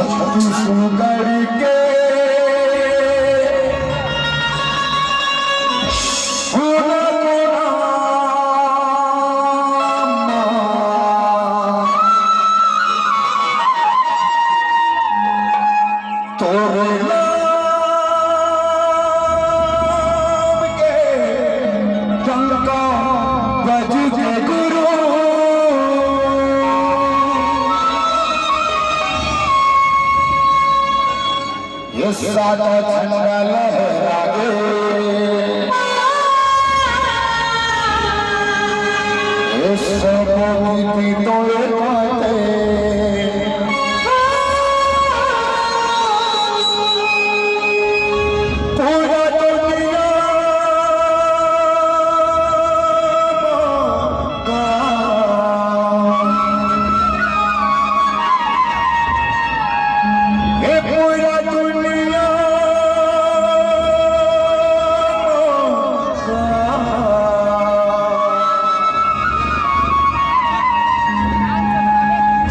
छत्तीसगढ़ के सादा झंडा लहरागे सब नीति तोड़े पाते पूरा दुनिया पूरा दुनिया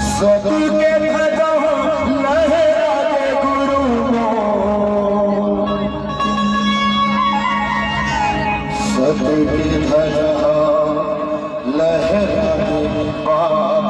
सबके ध्वजा लहरागे गुरु सबके ध्वजा लहरागे बाबा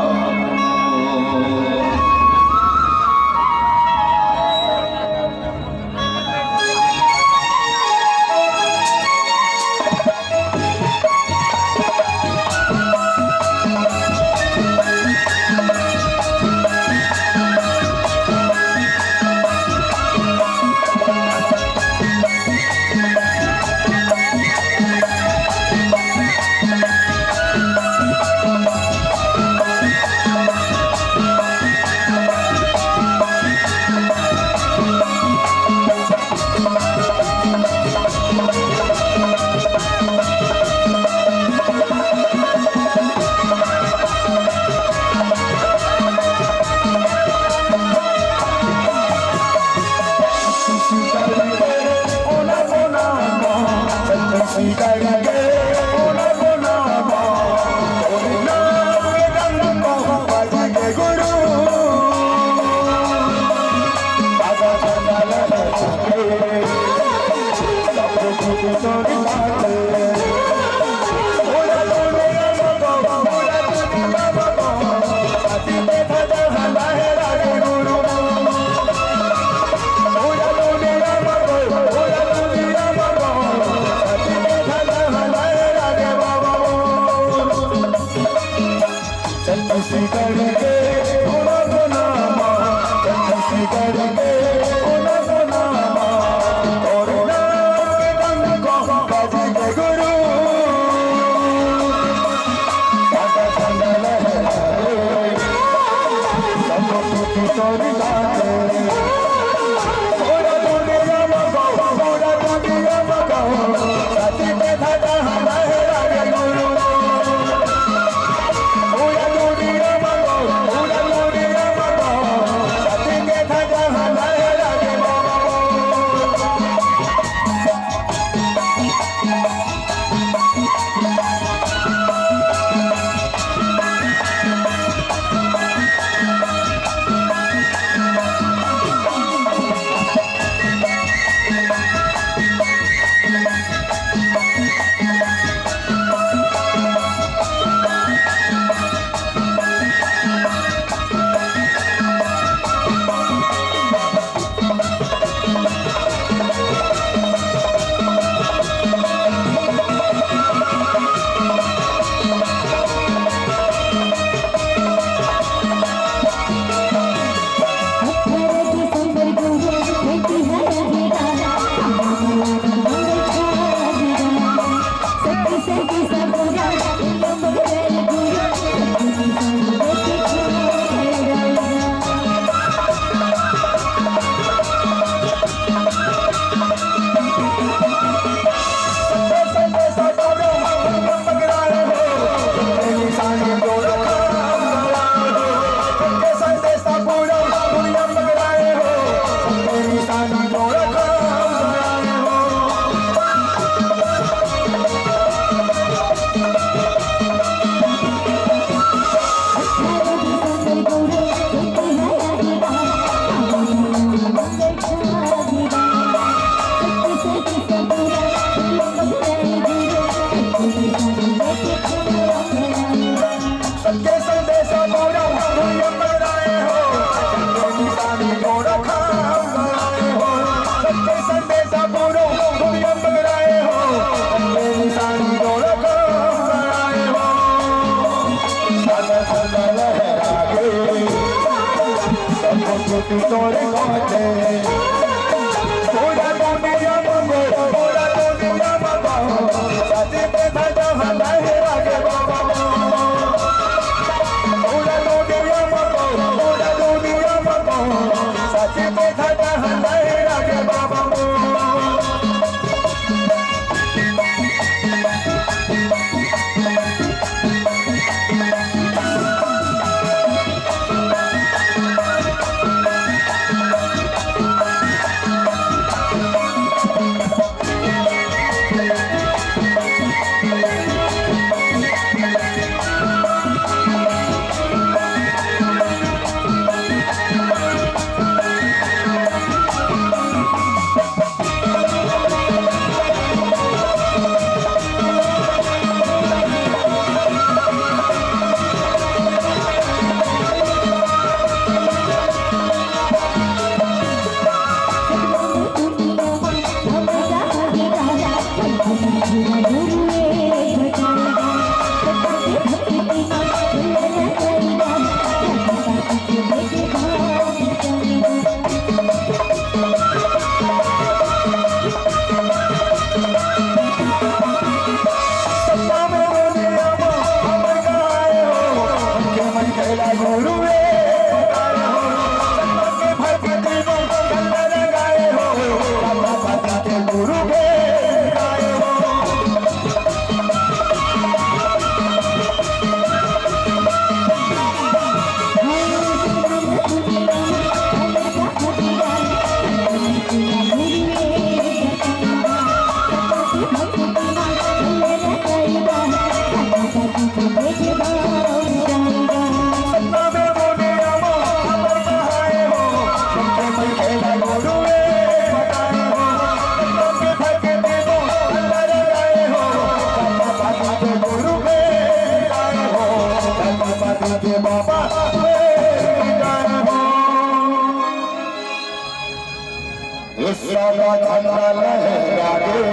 का झंडा लहरागे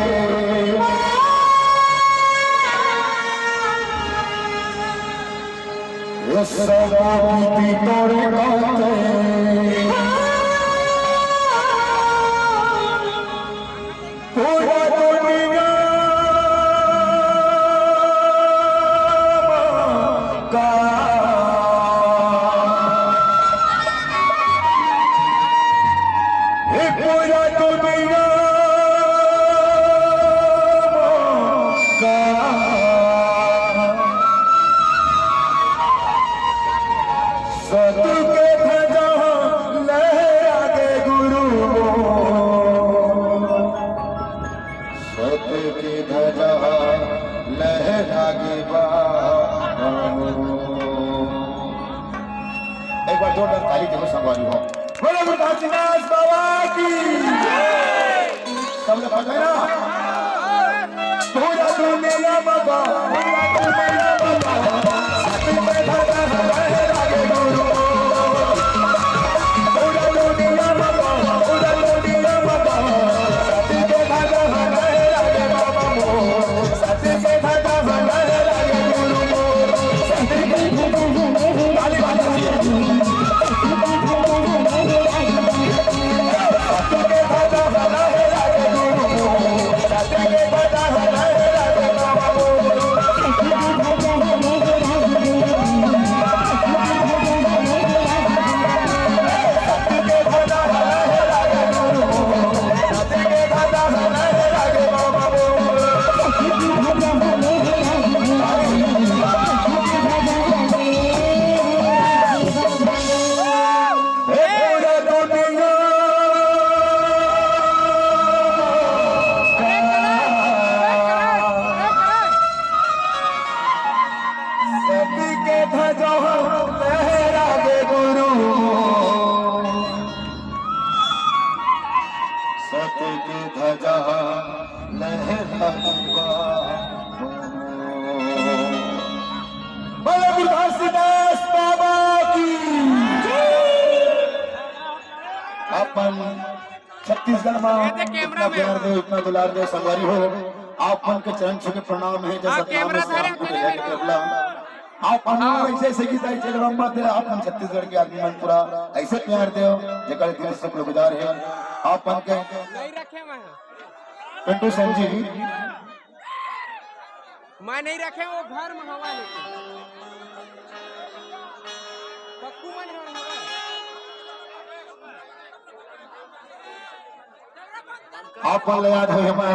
ये सबों की तोरे गाते पूरा दुनिया का ये पूरा दुनिया का सतु के ध्वजा लहरागे गुरु सत्य की ध्वजा लहरागे एक बार जोरदार ताली देखो संगवारी हो बोलो गुरुदास बाबा की सब लोग पढ़ रहे ना पूरा दुनिया बाबा पूरा दुनिया बाबा सत्य में ध्वजा लहरागे गुरु पूरा दुनिया बाबा पूरा दुनिया बाबा सत्य के ध्वजा लहरागे बाबा सत्य के ध्वजा लहरागे गुरु सत्य के ताली बाजी सत्य की ध्वजा लहरागे बोलो गुरुदास बाबा की अपन छत्तीसगढ़ में इतना प्यार दे उतना दुलार दे संगवारी हो आप मन के चरण छू के प्रणाम है जैसा आप ऐसे ऐसे गीत आई चल रहा दे आप हम छत्तीसगढ़ के आदमी मन पूरा ऐसे प्यार दे जकर दिल से गुजार है आप मन के नहीं रखे पिंटू सिंह जी मैं नहीं रखे वो घर में हवा लेके पक्कू मन आप याद हो हमारे